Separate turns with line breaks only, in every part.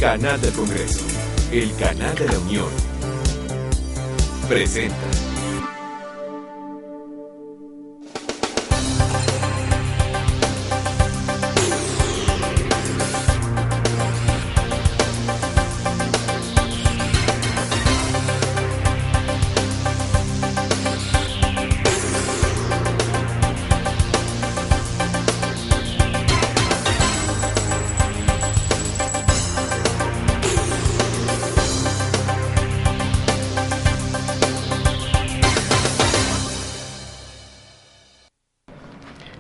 Canal del Congreso, el canal de la Unión. Presenta.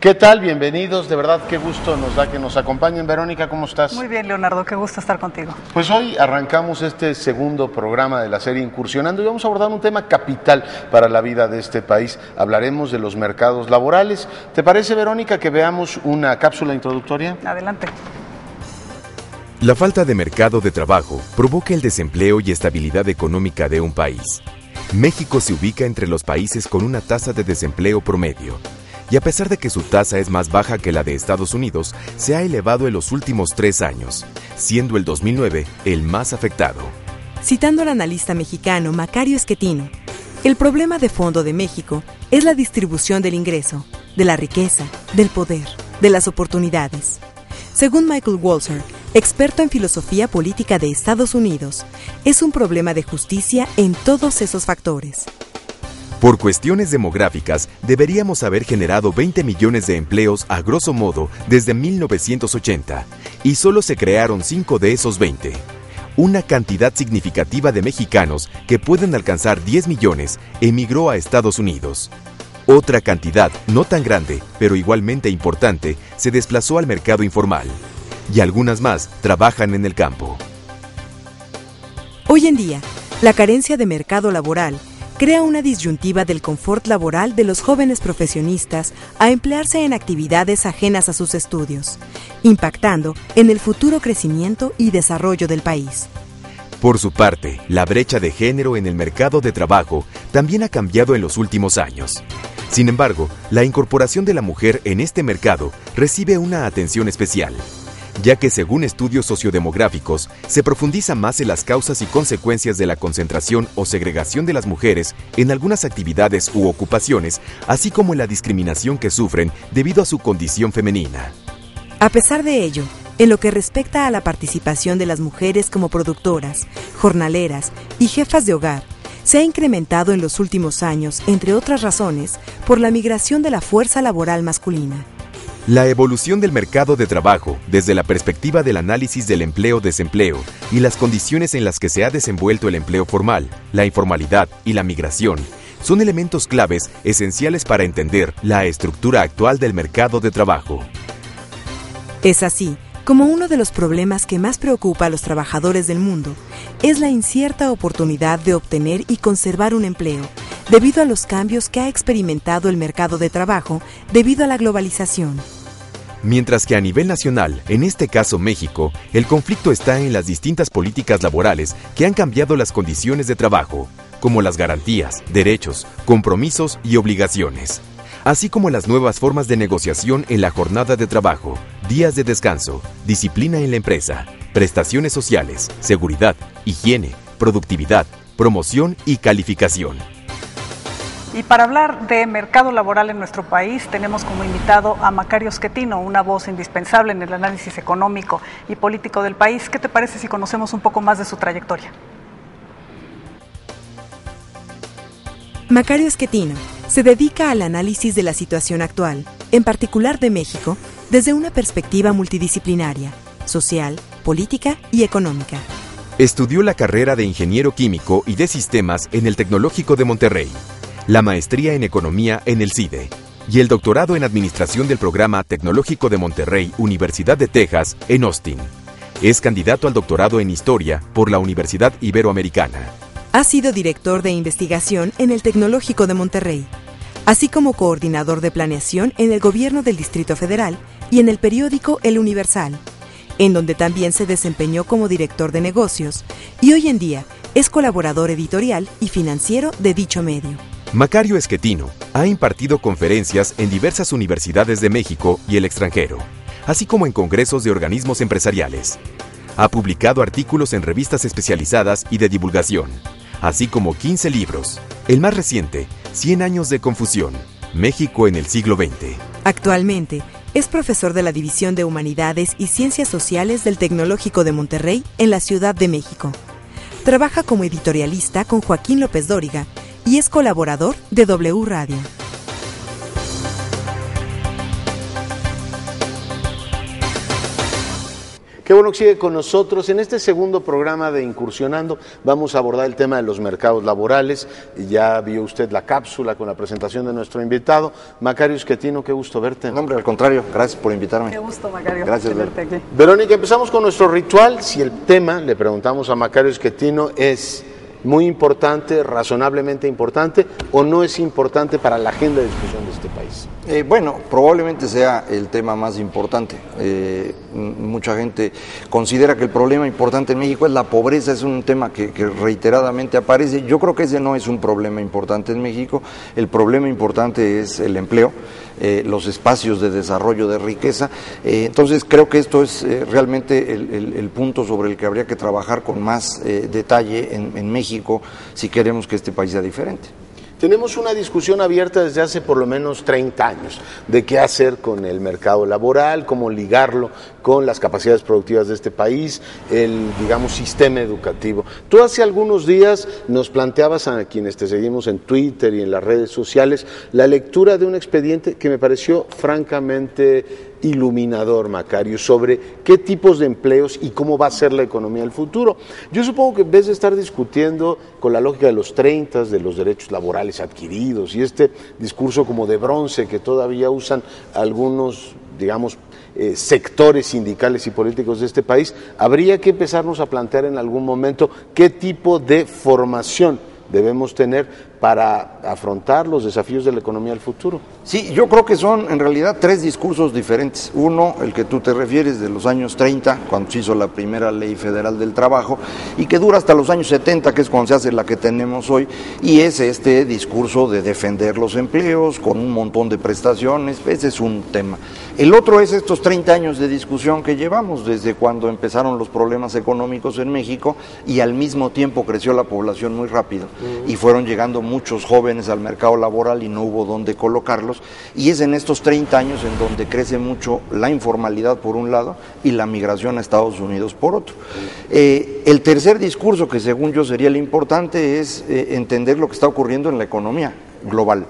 ¿Qué tal? Bienvenidos, de verdad qué gusto nos da que nos acompañen. Verónica, ¿cómo estás?
Muy bien, Leonardo, qué gusto estar contigo.
Pues hoy arrancamos este segundo programa de la serie Incursionando y vamos a abordar un tema capital para la vida de este país. Hablaremos de los mercados laborales. ¿Te parece, Verónica, que veamos una cápsula introductoria?
Adelante.
La falta de mercado de trabajo provoca el desempleo y estabilidad económica de un país. México se ubica entre los países con una tasa de desempleo promedio. Y a pesar de que su tasa es más baja que la de Estados Unidos, se ha elevado en los últimos 3 años, siendo el 2009 el más afectado.
Citando al analista mexicano Macario Schettino, el problema de fondo de México es la distribución del ingreso, de la riqueza, del poder, de las oportunidades. Según Michael Walzer, experto en filosofía política de Estados Unidos, es un problema de justicia en todos esos factores.
Por cuestiones demográficas, deberíamos haber generado 20 millones de empleos a grosso modo desde 1980, y solo se crearon 5 de esos 20. Una cantidad significativa de mexicanos que pueden alcanzar 10 millones emigró a Estados Unidos. Otra cantidad, no tan grande, pero igualmente importante, se desplazó al mercado informal. Y algunas más trabajan en el campo.
Hoy en día, la carencia de mercado laboral crea una disyuntiva del confort laboral de los jóvenes profesionistas a emplearse en actividades ajenas a sus estudios, impactando en el futuro crecimiento y desarrollo del país.
Por su parte, la brecha de género en el mercado de trabajo también ha cambiado en los últimos años. Sin embargo, la incorporación de la mujer en este mercado recibe una atención especial, ya que según estudios sociodemográficos, se profundiza más en las causas y consecuencias de la concentración o segregación de las mujeres en algunas actividades u ocupaciones, así como en la discriminación que sufren debido a su condición femenina.
A pesar de ello, en lo que respecta a la participación de las mujeres como productoras, jornaleras y jefas de hogar, se ha incrementado en los últimos años, entre otras razones, por la migración de la fuerza laboral masculina.
La evolución del mercado de trabajo, desde la perspectiva del análisis del empleo-desempleo y las condiciones en las que se ha desenvuelto el empleo formal, la informalidad y la migración, son elementos claves esenciales para entender la estructura actual del mercado de trabajo.
Es así como uno de los problemas que más preocupa a los trabajadores del mundo es la incierta oportunidad de obtener y conservar un empleo, debido a los cambios que ha experimentado el mercado de trabajo debido a la globalización.
Mientras que a nivel nacional, en este caso México, el conflicto está en las distintas políticas laborales que han cambiado las condiciones de trabajo, como las garantías, derechos, compromisos y obligaciones, así como las nuevas formas de negociación en la jornada de trabajo, días de descanso, disciplina en la empresa, prestaciones sociales, seguridad, higiene, productividad, promoción y calificación.
Y para hablar de mercado laboral en nuestro país, tenemos como invitado a Macario Schettino, una voz indispensable en el análisis económico y político del país. ¿Qué te parece si conocemos un poco más de su trayectoria?
Macario Schettino se dedica al análisis de la situación actual, en particular de México, desde una perspectiva multidisciplinaria, social, política y económica.
Estudió la carrera de ingeniero químico y de sistemas en el Tecnológico de Monterrey, la maestría en economía en el CIDE y el doctorado en administración del programa Tecnológico de Monterrey, Universidad de Texas, en Austin. Es candidato al doctorado en historia por la Universidad Iberoamericana.
Ha sido director de investigación en el Tecnológico de Monterrey, así como coordinador de planeación en el Gobierno del Distrito Federal y en el periódico El Universal, en donde también se desempeñó como director de negocios y hoy en día es colaborador editorial y financiero de dicho medio.
Macario Schettino ha impartido conferencias en diversas universidades de México y el extranjero, así como en congresos de organismos empresariales. Ha publicado artículos en revistas especializadas y de divulgación, así como 15 libros. El más reciente, 100 años de confusión, México en el siglo XX.
Actualmente, es profesor de la División de Humanidades y Ciencias Sociales del Tecnológico de Monterrey en la Ciudad de México. Trabaja como editorialista con Joaquín López Dóriga y es colaborador de W Radio.
Qué bueno que sigue con nosotros. En este segundo programa de Incursionando vamos a abordar el tema de los mercados laborales. Ya vio usted la cápsula con la presentación de nuestro invitado, Macario Schettino. Qué gusto verte.
No, hombre, al contrario, gracias por invitarme.
Qué gusto, Macario.
Gracias,
verte aquí.
Verónica, empezamos con nuestro ritual. Si el tema, le preguntamos a Macario Schettino, es muy importante, razonablemente importante, o no es importante para la agenda de discusión de este país.
Bueno, probablemente sea el tema más importante. Mucha gente considera que el problema importante en México es la pobreza, es un tema que reiteradamente aparece. Yo creo que ese no es un problema importante en México. El problema importante es el empleo, los espacios de desarrollo de riqueza. Entonces creo que esto es realmente el punto sobre el que habría que trabajar con más detalle en México si queremos que este país sea diferente.
Tenemos una discusión abierta desde hace por lo menos 30 años de qué hacer con el mercado laboral, cómo ligarlo con las capacidades productivas de este país, el, digamos, sistema educativo. Tú hace algunos días nos planteabas a quienes te seguimos en Twitter y en las redes sociales la lectura de un expediente que me pareció francamente iluminador, Macario, sobre qué tipos de empleos y cómo va a ser la economía del futuro. Yo supongo que en vez de estar discutiendo con la lógica de los 30, de los derechos laborales adquiridos y este discurso como de bronce que todavía usan algunos, digamos, sectores sindicales y políticos de este país, habría que empezarnos a plantear en algún momento qué tipo de formación debemos tener para afrontar los desafíos de la economía del futuro.
Sí, yo creo que son en realidad tres discursos diferentes. Uno, el que tú te refieres de los años 30, cuando se hizo la primera ley federal del trabajo, y que dura hasta los años 70, que es cuando se hace la que tenemos hoy, y es este discurso de defender los empleos con un montón de prestaciones. Ese es un tema. El otro es estos 30 años de discusión que llevamos desde cuando empezaron los problemas económicos en México y al mismo tiempo creció la población muy rápido y fueron llegando muchos jóvenes al mercado laboral y no hubo dónde colocarlos, y es en estos 30 años en donde crece mucho la informalidad por un lado y la migración a Estados Unidos por otro. El tercer discurso, que según yo sería el importante, es entender lo que está ocurriendo en la economía global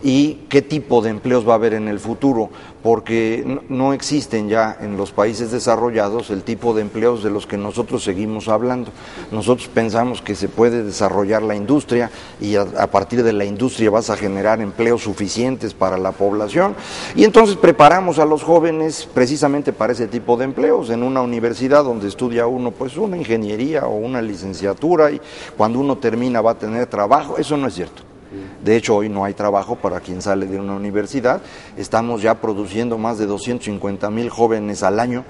y qué tipo de empleos va a haber en el futuro, porque no existen ya en los países desarrollados el tipo de empleos de los que nosotros seguimos hablando. Nosotros pensamos que se puede desarrollar la industria y a partir de la industria vas a generar empleos suficientes para la población, y entonces preparamos a los jóvenes precisamente para ese tipo de empleos en una universidad donde estudia uno pues una ingeniería o una licenciatura y cuando uno termina va a tener trabajo. Eso no es cierto. De hecho, hoy no hay trabajo para quien sale de una universidad. Estamos ya produciendo más de 250,000 jóvenes al año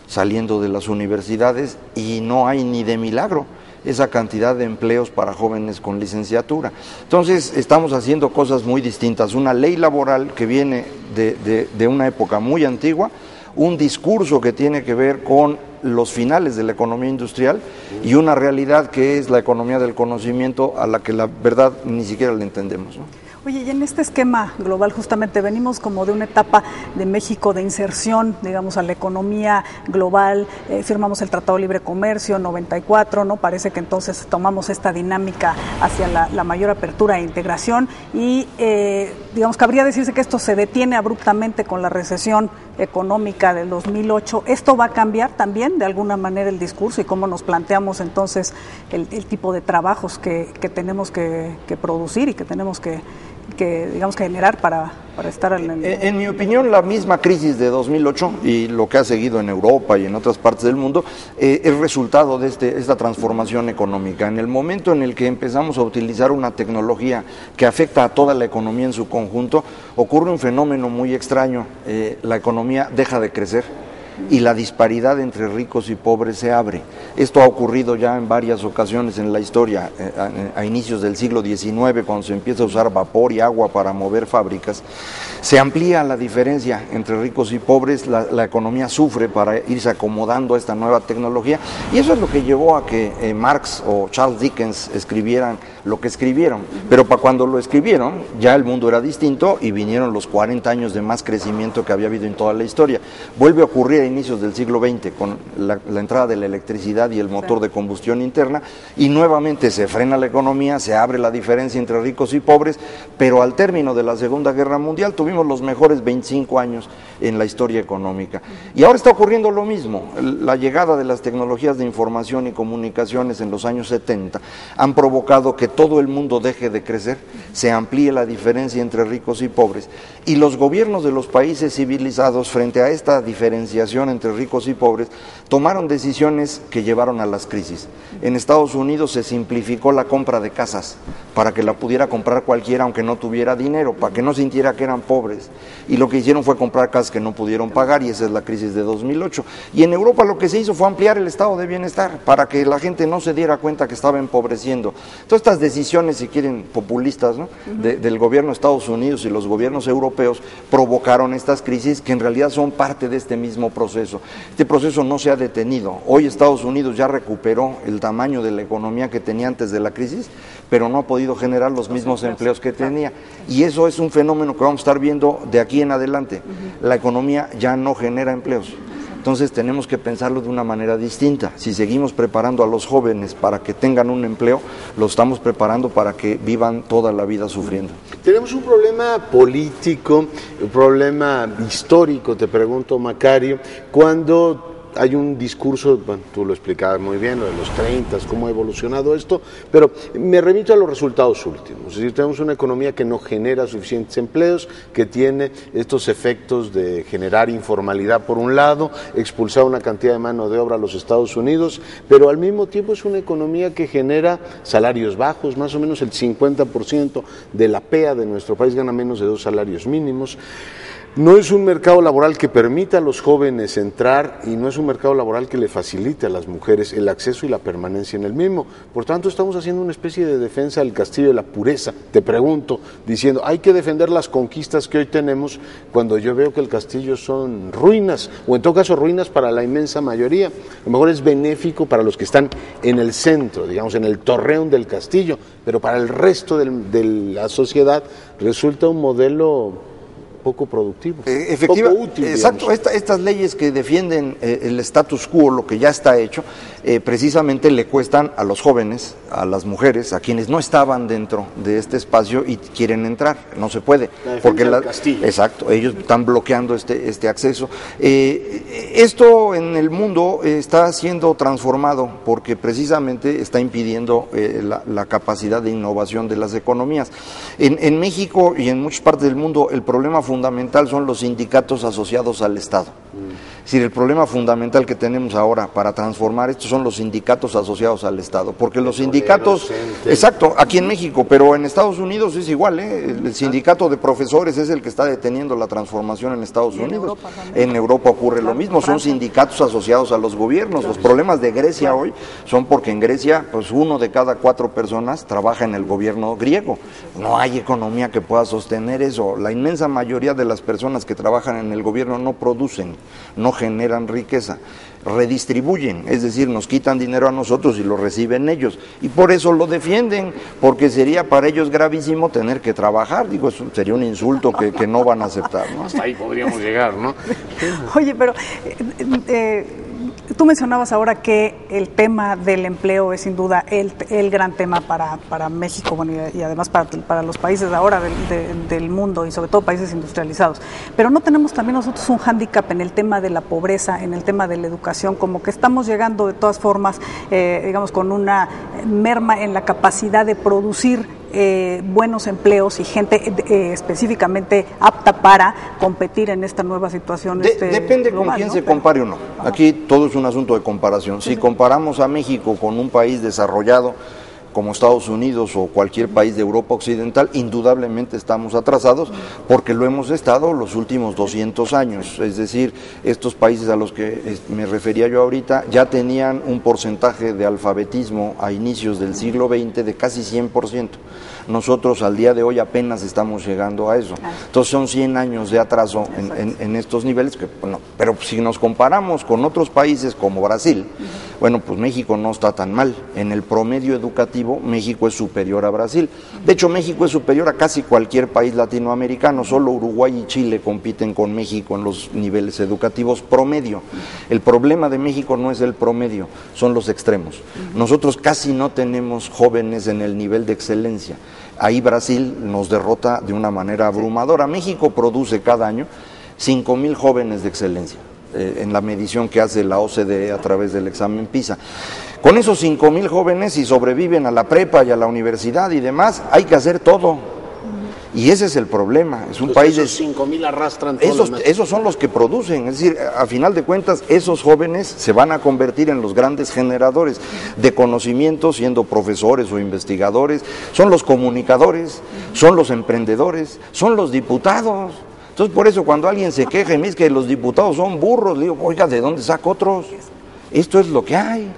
saliendo de las universidades y no hay ni de milagro esa cantidad de empleos para jóvenes con licenciatura. Entonces, estamos haciendo cosas muy distintas. Una ley laboral que viene de una época muy antigua, un discurso que tiene que ver con los finales de la economía industrial y una realidad que es la economía del conocimiento, a la que la verdad ni siquiera la entendemos, ¿no?
Oye, y en este esquema global justamente venimos como de una etapa de México de inserción, digamos, a la economía global, firmamos el Tratado de Libre Comercio 94, ¿no? Parece que entonces tomamos esta dinámica hacia la mayor apertura e integración y digamos, cabría decirse que esto se detiene abruptamente con la recesión económica del 2008. ¿Esto va a cambiar también de alguna manera el discurso y cómo nos planteamos entonces el tipo de trabajos que tenemos que producir y que tenemos que digamos que generar para estar
en mi opinión, la misma crisis de 2008 y lo que ha seguido en Europa y en otras partes del mundo es resultado de esta transformación económica. En el momento en el que empezamos a utilizar una tecnología que afecta a toda la economía en su conjunto, ocurre un fenómeno muy extraño. La economía deja de crecer y la disparidad entre ricos y pobres se abre. Esto ha ocurrido ya en varias ocasiones en la historia, a inicios del siglo XIX, cuando se empieza a usar vapor y agua para mover fábricas, se amplía la diferencia entre ricos y pobres, la economía sufre para irse acomodando a esta nueva tecnología, y eso es lo que llevó a que Marx o Charles Dickens escribieran lo que escribieron, pero para cuando lo escribieron ya el mundo era distinto y vinieron los 40 años de más crecimiento que había habido en toda la historia. Vuelve a ocurrir a inicios del siglo XX con la entrada de la electricidad y el motor de combustión interna, y nuevamente se frena la economía, se abre la diferencia entre ricos y pobres, pero al término de la Segunda Guerra Mundial tuvimos los mejores 25 años en la historia económica. Y ahora está ocurriendo lo mismo. La llegada de las tecnologías de información y comunicaciones en los años 70 han provocado que todo el mundo deje de crecer, se amplíe la diferencia entre ricos y pobres, y los gobiernos de los países civilizados, frente a esta diferenciación entre ricos y pobres, tomaron decisiones que llevaron a las crisis. En Estados Unidos se simplificó la compra de casas para que la pudiera comprar cualquiera aunque no tuviera dinero, para que no sintiera que eran pobres, y lo que hicieron fue comprar casas que no pudieron pagar, y esa es la crisis de 2008. Y en Europa lo que se hizo fue ampliar el estado de bienestar para que la gente no se diera cuenta que estaba empobreciendo. Todas estas decisiones, si quieren, populistas, ¿no? Del gobierno de Estados Unidos y los gobiernos europeos provocaron estas crisis que en realidad son parte de este mismo proceso. Este proceso no se ha detenido. Hoy Estados Unidos ya recuperó el tamaño de la economía que tenía antes de la crisis, pero no ha podido generar los mismos empleos que tenía. Y eso es un fenómeno que vamos a estar viendo de aquí en adelante. La economía ya no genera empleos. Entonces tenemos que pensarlo de una manera distinta. Si seguimos preparando a los jóvenes para que tengan un empleo, los estamos preparando para que vivan toda la vida sufriendo.
Tenemos un problema político, un problema histórico, te pregunto, Macario, cuando hay un discurso, bueno, tú lo explicabas muy bien, lo de los 30, cómo ha evolucionado esto, pero me remito a los resultados últimos. Es decir, tenemos una economía que no genera suficientes empleos, que tiene estos efectos de generar informalidad por un lado, expulsar una cantidad de mano de obra a los Estados Unidos, pero al mismo tiempo es una economía que genera salarios bajos, más o menos el 50% de la PEA de nuestro país gana menos de 2 salarios mínimos. No es un mercado laboral que permita a los jóvenes entrar, y no es un mercado laboral que le facilite a las mujeres el acceso y la permanencia en el mismo. Por tanto, estamos haciendo una especie de defensa del castillo de la pureza, te pregunto, diciendo, hay que defender las conquistas que hoy tenemos, cuando yo veo que el castillo son ruinas, o en todo caso ruinas para la inmensa mayoría. A lo mejor es benéfico para los que están en el centro, digamos, en el torreón del castillo, pero para el resto de la sociedad resulta un modelo poco productivo,
poco útil. Exacto, estas leyes que defienden el status quo, lo que ya está hecho, precisamente le cuestan a los jóvenes, a las mujeres, a quienes no estaban dentro de este espacio y quieren entrar. No se puede, porque exacto, ellos están bloqueando este acceso. Esto en el mundo está siendo transformado porque precisamente está impidiendo la capacidad de innovación de las economías. En México y en muchas partes del mundo el problema fundamental son los sindicatos asociados al Estado. Es decir, el problema fundamental que tenemos ahora para transformar esto son los sindicatos asociados al Estado, porque los sindicatos, exacto, aquí en México, pero en Estados Unidos es igual, el sindicato de profesores es el que está deteniendo la transformación en Estados Unidos. En Europa ocurre lo mismo, son sindicatos asociados a los gobiernos. Los problemas de Grecia hoy son porque en Grecia, pues 1 de cada 4 personas trabaja en el gobierno griego. No hay economía que pueda sostener eso. La inmensa mayoría de las personas que trabajan en el gobierno no producen, no generan riqueza, redistribuyen, es decir, nos quitan dinero a nosotros y lo reciben ellos, y por eso lo defienden, porque sería para ellos gravísimo tener que trabajar. Digo, eso sería un insulto que no van a aceptar, ¿no?
Hasta ahí podríamos llegar, ¿no?
Oye, pero tú mencionabas ahora que el tema del empleo es sin duda el gran tema para México, bueno, y además para los países ahora del mundo, y sobre todo países industrializados. Pero no tenemos también nosotros un hándicap en el tema de la pobreza, en el tema de la educación, como que estamos llegando de todas formas, digamos, con una merma en la capacidad de producir buenos empleos y gente específicamente apta para competir en esta nueva situación.
Depende global, con quién, ¿no? Se compare o no. Aquí todo es un asunto de comparación. Si comparamos a México con un país desarrollado como Estados Unidos o cualquier país de Europa Occidental, indudablemente estamos atrasados porque lo hemos estado los últimos 200 años. Es decir, estos países a los que me refería yo ahorita ya tenían un porcentaje de alfabetismo a inicios del siglo XX de casi 100%. Nosotros al día de hoy apenas estamos llegando a eso. Entonces son 100 años de atraso en estos niveles, que, bueno, pero si nos comparamos con otros países como Brasil, bueno, pues México no está tan mal. En el promedio educativo, México es superior a Brasil. De hecho, México es superior a casi cualquier país latinoamericano. Solo Uruguay y Chile compiten con México en los niveles educativos promedio. El problema de México no es el promedio, son los extremos. Nosotros casi no tenemos jóvenes en el nivel de excelencia. Ahí Brasil nos derrota de una manera abrumadora. México produce cada año 5,000 jóvenes de excelencia. En la medición que hace la OCDE a través del examen PISA. Con esos 5,000 jóvenes, si sobreviven a la prepa y a la universidad y demás, hay que hacer todo. Y ese es el problema. Es un país de
5,000 arrastran todos
esos son los que producen. Es decir, a final de cuentas, esos jóvenes se van a convertir en los grandes generadores de conocimiento, siendo profesores o investigadores. Son los comunicadores, son los emprendedores, son los diputados. Entonces, por eso cuando alguien se queja y me dice que los diputados son burros, le digo, oiga, ¿de dónde saco otros? Esto es lo que hay.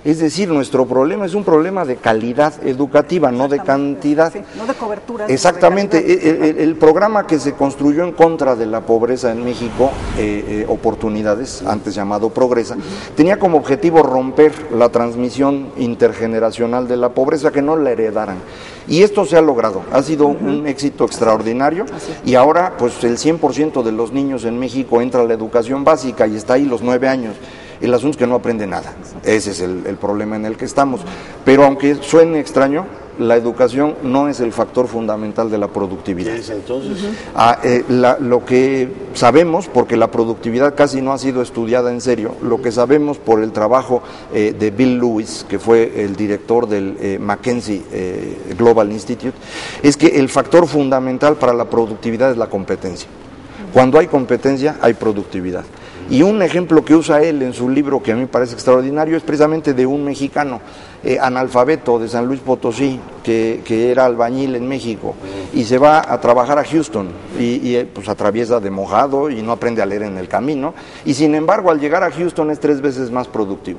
Es decir, nuestro problema es un problema de calidad educativa, no de cantidad.
Sí, no de cobertura.
Exactamente. El programa que se construyó en contra de la pobreza en México, Oportunidades, antes llamado Progresa, tenía como objetivo romper la transmisión intergeneracional de la pobreza, que no la heredaran. Y esto se ha logrado, ha sido un éxito extraordinario, y ahora pues el 100% de los niños en México entra a la educación básica y está ahí los 9 años. El asunto es que no aprende nada. Ese es el problema en el que estamos. Pero aunque suene extraño, la educación no es el factor fundamental de la productividad.
Entonces,
lo que sabemos, porque la productividad casi no ha sido estudiada en serio, lo que sabemos por el trabajo de Bill Lewis, que fue el director del McKinsey Global Institute, es que el factor fundamental para la productividad es la competencia. Cuando hay competencia, hay productividad. Y un ejemplo que usa él en su libro, que a mí me parece extraordinario, es precisamente de un mexicano analfabeto de San Luis Potosí, que era albañil en México, y se va a trabajar a Houston, y pues atraviesa de mojado y no aprende a leer en el camino, y sin embargo al llegar a Houston es 3 veces más productivo.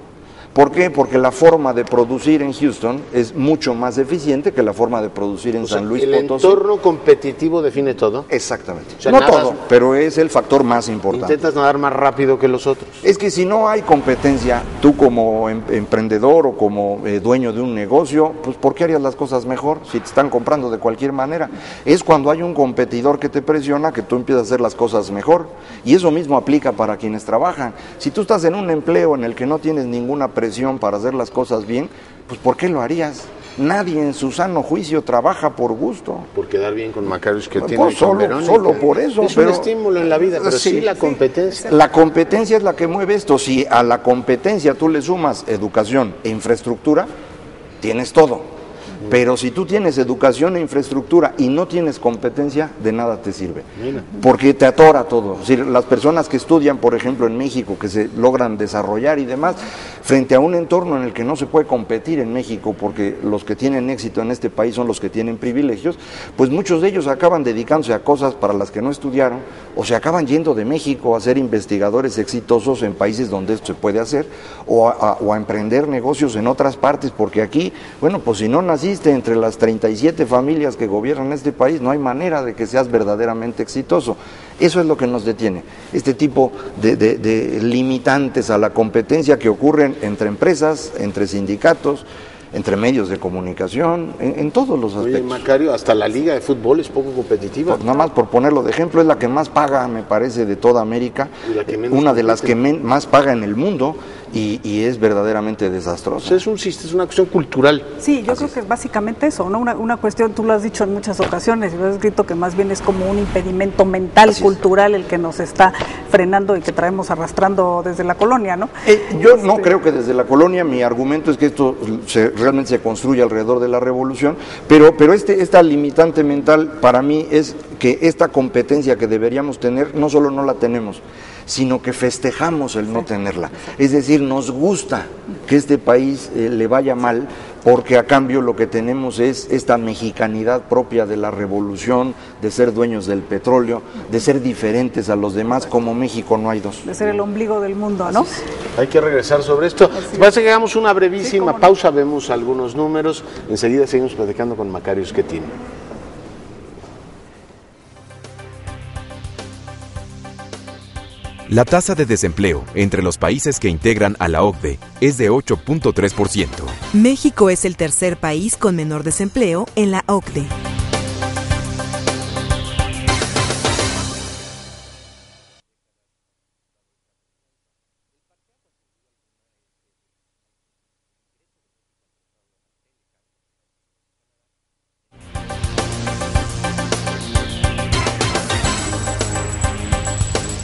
¿Por qué? Porque la forma de producir en Houston es mucho más eficiente que la forma de producir en San Luis Potosí.
¿El entorno competitivo define todo?
Exactamente.
O sea,
no todo, pero es el factor más importante.
¿Intentas nadar más rápido que los otros?
Es que si no hay competencia, tú como emprendedor o como dueño de un negocio, pues ¿por qué harías las cosas mejor si te están comprando de cualquier manera? Es cuando hay un competidor que te presiona que tú empiezas a hacer las cosas mejor. Y eso mismo aplica para quienes trabajan. Si tú estás en un empleo en el que no tienes ninguna presión para hacer las cosas bien, pues ¿por qué lo harías? Nadie en su sano juicio trabaja por gusto.
Por quedar bien con Macario Schettino
pues
y con Verónica.
Solo por eso.
Es un estímulo en la vida, pero sí la competencia.
La competencia es la que mueve esto. Si a la competencia tú le sumas educación e infraestructura, tienes todo. Pero si tú tienes educación e infraestructura y no tienes competencia, de nada te sirve. Porque te atora todo. Es decir, las personas que estudian, por ejemplo, en México, que se logran desarrollar y demás, frente a un entorno en el que no se puede competir en México, porque los que tienen éxito en este país son los que tienen privilegios, pues muchos de ellos acaban dedicándose a cosas para las que no estudiaron, o se acaban yendo de México a ser investigadores exitosos en países donde esto se puede hacer, o a emprender negocios en otras partes, porque aquí, bueno, pues si no naciste entre las 37 familias que gobiernan este país, no hay manera de que seas verdaderamente exitoso. Eso es lo que nos detiene, este tipo de limitantes a la competencia que ocurren entre empresas, entre sindicatos, entre medios de comunicación, en todos los aspectos.
Oye, Macario, hasta la liga de fútbol es poco competitiva.
Nada más por ponerlo de ejemplo, es la que más paga, me parece, de toda América, una de las que más paga en el mundo, y es verdaderamente desastrosa.
O sea, es una cuestión cultural.
Sí, yo creo que es básicamente eso, ¿no? Una cuestión, tú lo has dicho en muchas ocasiones, y lo has escrito, que más bien es como un impedimento mental, cultural, el que nos está frenando y que traemos arrastrando desde la colonia, ¿no?
Yo no creo que desde la colonia. Mi argumento es que esto realmente se construye alrededor de la revolución, pero esta limitante mental para mí es que esta competencia que deberíamos tener, no solo no la tenemos, sino que festejamos el no tenerla. Es decir, nos gusta que este país le vaya mal porque a cambio lo que tenemos es esta mexicanidad propia de la revolución, de ser dueños del petróleo, de ser diferentes a los demás, como México no hay dos.
De ser el ombligo del mundo, ¿no?
Hay que regresar sobre esto. Parece que hagamos una brevísima pausa, vemos algunos números, enseguida seguimos platicando con Macario Schettino.
La tasa de desempleo entre los países que integran a la OCDE es de 8.3%.
México es el tercer país con menor desempleo en la OCDE.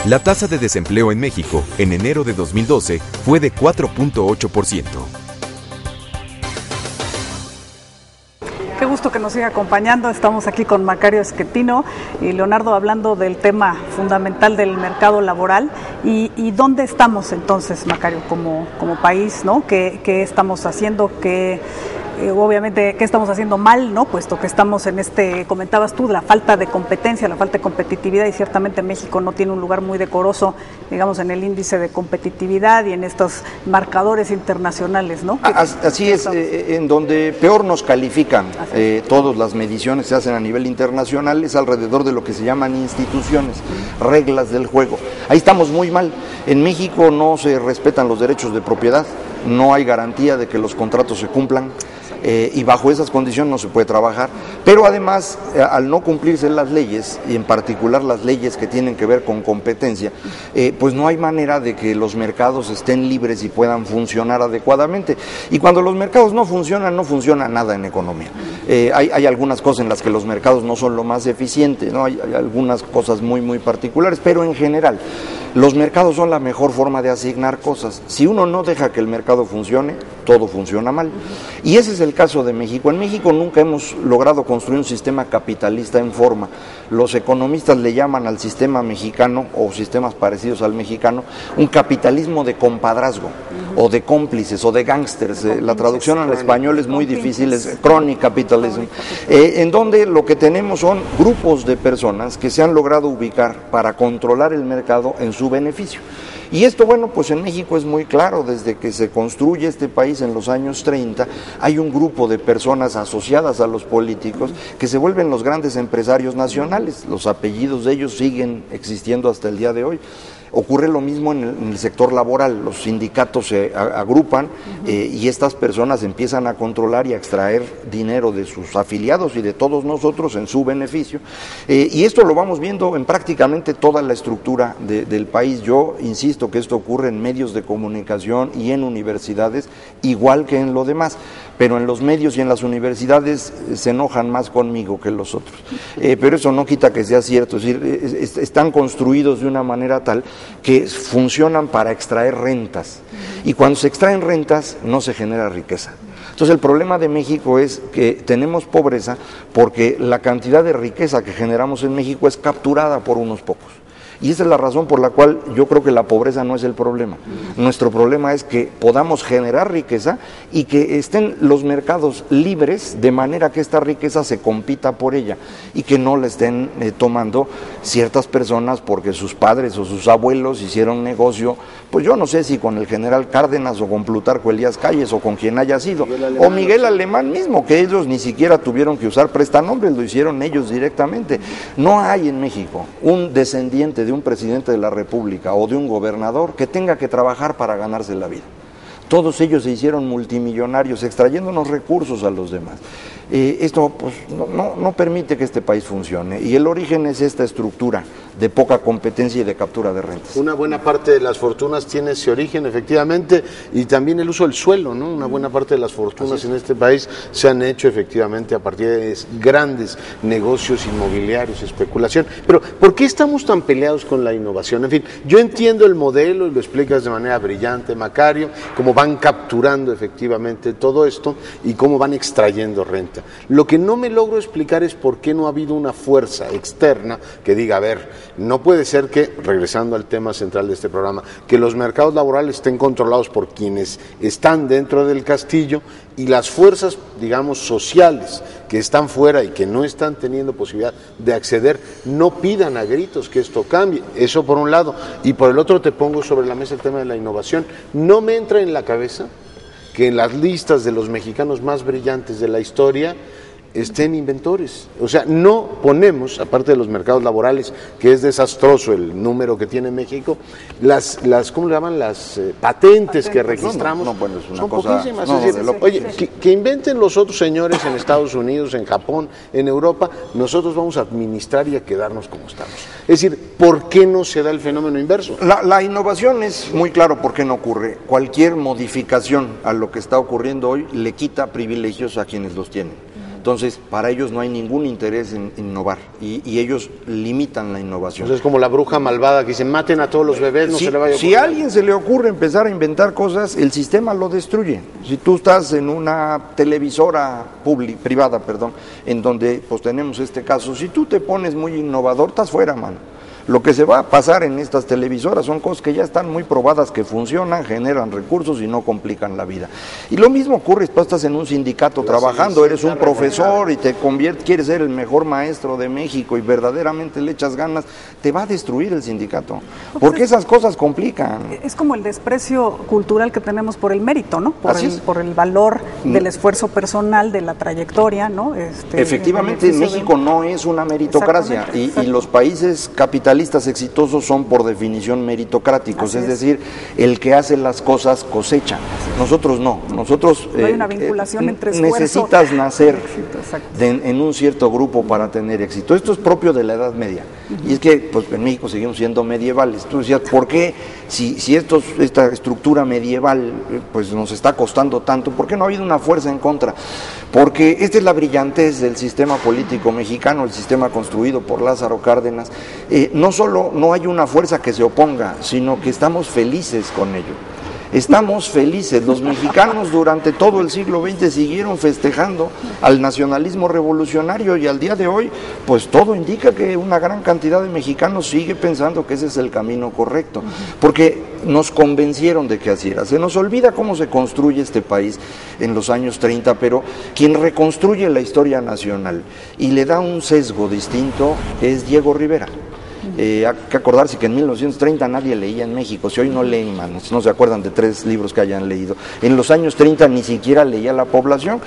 La tasa de desempleo en México en enero de 2012 fue de 4.8%.
Qué gusto que nos siga acompañando. Estamos aquí con Macario Schettino y Leonardo hablando del tema fundamental del mercado laboral. ¿Y dónde estamos entonces, Macario, como país, ¿no? ¿Qué estamos haciendo? Obviamente, ¿qué estamos haciendo mal, no? Puesto que estamos en comentabas tú, la falta de competencia, la falta de competitividad, y ciertamente México no tiene un lugar muy decoroso, digamos, en el índice de competitividad y en estos marcadores internacionales, ¿no?
Así es, en donde peor nos califican todas las mediciones que se hacen a nivel internacional es alrededor de lo que se llaman instituciones, reglas del juego. Ahí estamos muy mal. En México no se respetan los derechos de propiedad, no hay garantía de que los contratos se cumplan. Y bajo esas condiciones no se puede trabajar, pero además al no cumplirse las leyes, y en particular las leyes que tienen que ver con competencia, pues no hay manera de que los mercados estén libres y puedan funcionar adecuadamente, y cuando los mercados no funciona nada en economía. Hay algunas cosas en las que los mercados no son lo más eficientes, ¿no? Hay algunas cosas muy particulares, pero en general los mercados son la mejor forma de asignar cosas. Si uno no deja que el mercado funcione, todo funciona mal. Y ese es el caso de México. En México nunca hemos logrado construir un sistema capitalista en forma. Los economistas le llaman al sistema mexicano, o sistemas parecidos al mexicano, un capitalismo de compadrazgo, o de cómplices, o de gángsters. La traducción al español es muy difícil, es crony capitalism, en donde lo que tenemos son grupos de personas que se han logrado ubicar para controlar el mercado en su beneficio. Y esto, bueno, pues en México es muy claro. Desde que se construye este país en los años 30, hay un grupo de personas asociadas a los políticos que se vuelven los grandes empresarios nacionales. Los apellidos de ellos siguen existiendo hasta el día de hoy. Ocurre lo mismo en el sector laboral. Los sindicatos se agrupan y estas personas empiezan a controlar y a extraer dinero de sus afiliados y de todos nosotros en su beneficio. Y esto lo vamos viendo en prácticamente toda la estructura del país. Yo insisto que esto ocurre en medios de comunicación y en universidades, igual que en lo demás. Pero en los medios y en las universidades se enojan más conmigo que los otros. Pero eso no quita que sea cierto. Es decir, están construidos de una manera tal que funcionan para extraer rentas. Y cuando se extraen rentas no se genera riqueza. Entonces el problema de México es que tenemos pobreza porque la cantidad de riqueza que generamos en México es capturada por unos pocos. Y esa es la razón por la cual yo creo que la pobreza no es el problema. Nuestro problema es que podamos generar riqueza y que estén los mercados libres de manera que esta riqueza se compita por ella y que no la estén tomando ciertas personas porque sus padres o sus abuelos hicieron negocio, pues yo no sé si con el general Cárdenas o con Plutarco Elías Calles o con quien haya sido, o Miguel Alemán mismo, que ellos ni siquiera tuvieron que usar prestanombres, lo hicieron ellos directamente. No hay en México un descendiente de un presidente de la República o de un gobernador que tenga que trabajar para ganarse la vida. Todos ellos se hicieron multimillonarios extrayéndonos recursos a los demás. Esto pues no permite que este país funcione, y el origen es esta estructura de poca competencia y de captura de rentas.
Una buena parte de las fortunas tiene ese origen, efectivamente, y también el uso del suelo, ¿no? Una buena parte de las fortunas en este país se han hecho efectivamente a partir de grandes negocios inmobiliarios, especulación. Pero ¿por qué estamos tan peleados con la innovación? En fin, yo entiendo el modelo y lo explicas de manera brillante, Macario, cómo van capturando efectivamente todo esto y cómo van extrayendo renta. Lo que no me logro explicar es por qué no ha habido una fuerza externa que diga, a ver, no puede ser que, regresando al tema central de este programa, que los mercados laborales estén controlados por quienes están dentro del castillo y las fuerzas, digamos, sociales que están fuera y que no están teniendo posibilidad de acceder, no pidan a gritos que esto cambie. Eso por un lado. Y por el otro te pongo sobre la mesa el tema de la innovación. No me entra en la cabeza que en las listas de los mexicanos más brillantes de la historia estén inventores. O sea, no ponemos, aparte de los mercados laborales, que es desastroso el número que tiene México, las ¿cómo le llaman? Las patentes que registramos.
Bueno, es una
son
cosa,
poquísimas. Es decir, oye, que inventen los otros señores en Estados Unidos, en Japón, en Europa, nosotros vamos a administrar y a quedarnos como estamos. Es decir, ¿por qué no se da el fenómeno inverso?
La innovación es muy claro por qué no ocurre. Cualquier modificación a lo que está ocurriendo hoy le quita privilegios a quienes los tienen. Entonces, para ellos no hay ningún interés en innovar y ellos limitan la innovación.
Entonces, es como la bruja malvada que dice, maten a todos los bebés, no se le vaya a ocurrir.
Si a alguien se le ocurre empezar a inventar cosas, el sistema lo destruye. Si tú estás en una televisora privada, en donde pues tenemos este caso, si tú te pones muy innovador, estás fuera, mano. Lo que se va a pasar en estas televisoras son cosas que ya están muy probadas que funcionan, generan recursos y no complican la vida. Y lo mismo ocurre si tú estás en un sindicato trabajando, eres un profesor y te quieres ser el mejor maestro de México y verdaderamente le echas ganas, te va a destruir el sindicato, porque esas cosas complican.
Es como el desprecio cultural que tenemos por el mérito, ¿no? Por el valor del esfuerzo personal, de la trayectoria, ¿no?
Efectivamente, México no es una meritocracia y los países capitalistas exitosos son por definición meritocráticos, es decir, el que hace las cosas cosecha. Nosotros no, nosotros
no hay una vinculación entre esfuerzo,
necesitas nacer
éxito,
en un cierto grupo para tener éxito. Esto es propio de la Edad Media. Y es que pues, en México seguimos siendo medievales. Tú decías, ¿por qué si esta estructura medieval pues nos está costando tanto? ¿Por qué no ha habido una fuerza en contra? Porque esta es la brillantez del sistema político mexicano, el sistema construido por Lázaro Cárdenas. No solo no hay una fuerza que se oponga, sino que estamos felices con ello. Estamos felices. Los mexicanos durante todo el siglo XX siguieron festejando al nacionalismo revolucionario y al día de hoy, pues todo indica que una gran cantidad de mexicanos sigue pensando que ese es el camino correcto, porque nos convencieron de que así era. Se nos olvida cómo se construye este país en los años 30, pero quien reconstruye la historia nacional y le da un sesgo distinto es Diego Rivera. Hay que acordarse que en 1930 nadie leía en México. Si hoy no leen, manos, no se acuerdan de 3 libros que hayan leído. En los años 30 ni siquiera leía la población.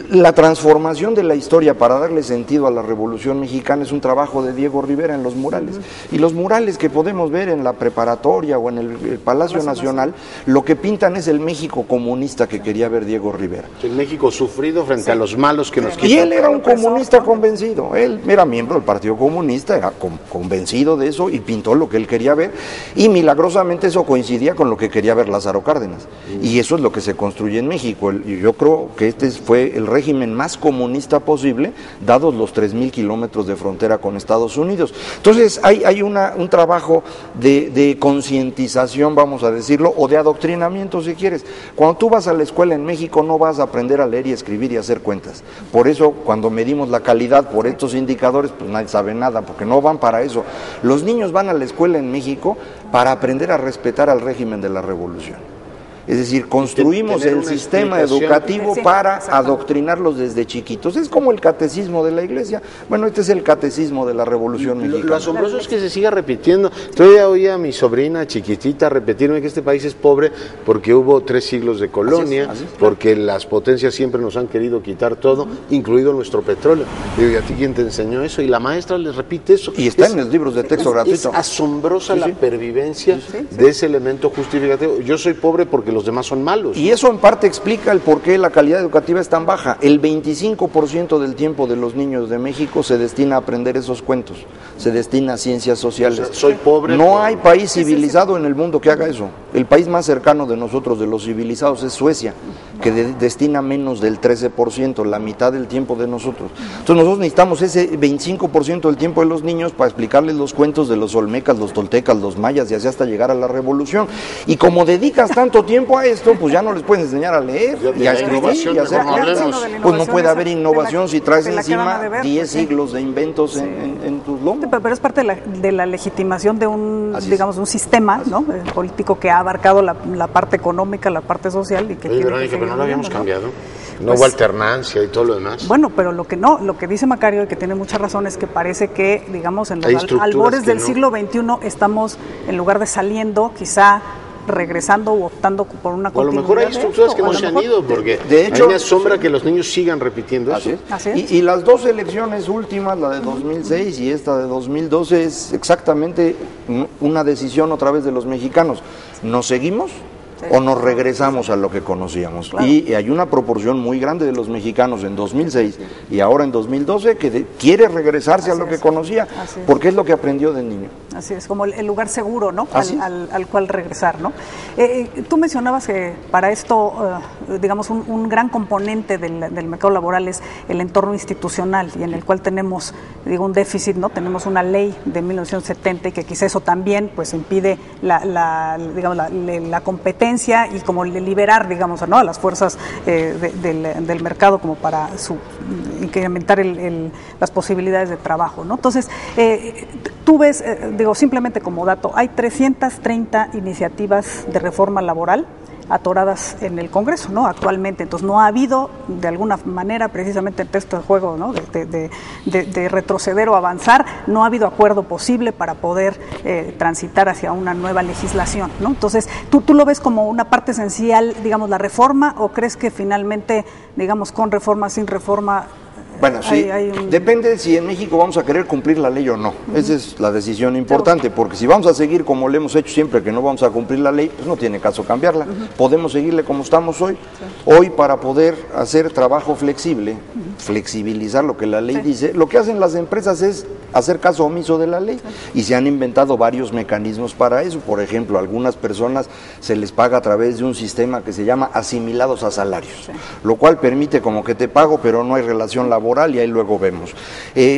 La transformación de la historia para darle sentido a la Revolución Mexicana es un trabajo de Diego Rivera en los murales. Y los murales que podemos ver en la preparatoria o en el Palacio Nacional, lo que pintan es el México comunista que quería ver Diego Rivera.
El México sufrido frente a los malos que nos quitan.
Y él era un comunista convencido. Él era miembro del Partido Comunista, era convencido de eso y pintó lo que él quería ver, y milagrosamente eso coincidía con lo que quería ver Lázaro Cárdenas, y eso es lo que se construye en México. Y yo creo que este fue el régimen más comunista posible, dados los 3,000 kilómetros de frontera con Estados Unidos. Entonces hay un trabajo de concientización, vamos a decirlo, o de adoctrinamiento si quieres. Cuando tú vas a la escuela en México no vas a aprender a leer y escribir y hacer cuentas. Por eso cuando medimos la calidad por estos indicadores, pues nadie sabe nada, porque no van para eso. Los niños van a la escuela en México para aprender a respetar al régimen de la revolución. Es decir, construimos el sistema educativo para adoctrinarlos desde chiquitos. Es como el catecismo de la iglesia. Bueno, este es el catecismo de la Revolución Mexicana.
Lo asombroso es que se siga repitiendo. Todavía oía a mi sobrina chiquitita repetirme que este país es pobre porque hubo 3 siglos de colonia, así es, porque las potencias siempre nos han querido quitar todo, incluido nuestro petróleo. ¿Y a ti quién te enseñó eso? Y la maestra les repite eso.
Y está en los libros de texto gratuito.
Es asombrosa la pervivencia de ese elemento justificativo. Yo soy pobre porque los demás son malos.
Y eso en parte explica el por qué la calidad educativa es tan baja. El 25% del tiempo de los niños de México se destina a aprender esos cuentos, se destina a ciencias sociales.
O sea, soy pobre.
No hay país civilizado en el mundo que haga eso. El país más cercano de nosotros, de los civilizados, es Suecia, que destina menos del 13%, la mitad del tiempo de nosotros. Entonces nosotros necesitamos ese 25% del tiempo de los niños para explicarles los cuentos de los olmecas, los toltecas, los mayas y así hasta llegar a la revolución. Y como dedicas tanto tiempo a esto, pues ya no les puedes enseñar a leer y a escribir y a hacer cosas. Pues no puede haber innovación si traes encima 10 siglos de inventos en tus lomos.
Pero es parte de la legitimación de un, digamos, un sistema, ¿no? Político que ha abarcado la parte económica, la parte social y que
Oye, Verónica, pero no lo habíamos cambiado. No hubo alternancia y todo lo demás.
Bueno, pero lo que dice Macario, y que tiene mucha razón, es que parece que, digamos, en los albores del siglo XXI estamos, en lugar de saliendo, quizá regresando o optando por una continuidad.
A lo mejor hay estructuras que no se han ido, porque de hecho, a mí me asombra que los niños sigan repitiendo eso.
Así es.
Y las dos elecciones últimas, la de 2006 y esta de 2012, es exactamente una decisión otra vez de los mexicanos. ¿Nos seguimos o nos regresamos a lo que conocíamos? Claro. Y hay una proporción muy grande de los mexicanos en 2006 y ahora en 2012 que quiere regresarse a lo que conocía, porque es lo que aprendió de niño.
Así es, como el lugar seguro, ¿no? Al cual regresar, ¿no? Tú mencionabas que para esto, digamos, un gran componente del mercado laboral es el entorno institucional, y en el cual tenemos, digo, un déficit, ¿no? Tenemos una ley de 1970 y que quizá eso también, pues, impide la competencia y como liberar, digamos, ¿no? A las fuerzas del mercado como para incrementar las posibilidades de trabajo, ¿no? Entonces, tú ves, digo, simplemente como dato, hay 330 iniciativas de reforma laboral atoradas en el Congreso, ¿no? Actualmente. Entonces no ha habido, de alguna manera, precisamente en este juego, ¿no? de retroceder o avanzar, no ha habido acuerdo posible para poder transitar hacia una nueva legislación, ¿no? Entonces, ¿tú lo ves como una parte esencial, digamos, la reforma, o crees que finalmente, digamos, con reforma, sin reforma?
Bueno, sí, depende si en México vamos a querer cumplir la ley o no. Esa es la decisión importante, porque si vamos a seguir como lo hemos hecho siempre, que no vamos a cumplir la ley, pues no tiene caso cambiarla. Podemos seguirle como estamos hoy. Hoy, para poder hacer trabajo flexible, flexibilizar lo que la ley dice, lo que hacen las empresas es hacer caso omiso de la ley, y se han inventado varios mecanismos para eso. Por ejemplo, a algunas personas se les paga a través de un sistema que se llama asimilados a salarios, lo cual permite como que te pago, pero no hay relación laboral, y ahí luego vemos.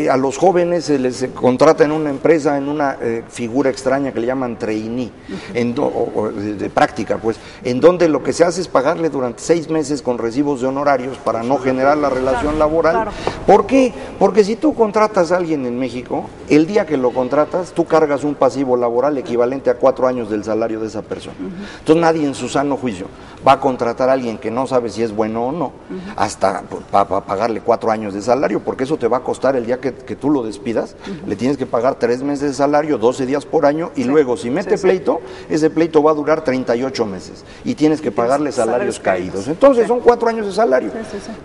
A los jóvenes se les contrata en una empresa, en una figura extraña que le llaman trainee, de práctica, pues, en donde lo que se hace es pagarle durante 6 meses con recibos de honorarios para no generar la relación laboral. Claro. ¿Por qué? Porque si tú contratas a alguien en México, el día que lo contratas, tú cargas un pasivo laboral equivalente a 4 años del salario de esa persona. Entonces nadie en su sano juicio va a contratar a alguien que no sabe si es bueno o no, hasta para pagarle 4 años de salario, porque eso te va a costar el día que tú lo despidas, le tienes que pagar 3 meses de salario, 12 días por año, y luego si mete pleito, ese pleito va a durar 38 meses, y tienes que pagarle salarios caídos. Entonces son 4 años de salario.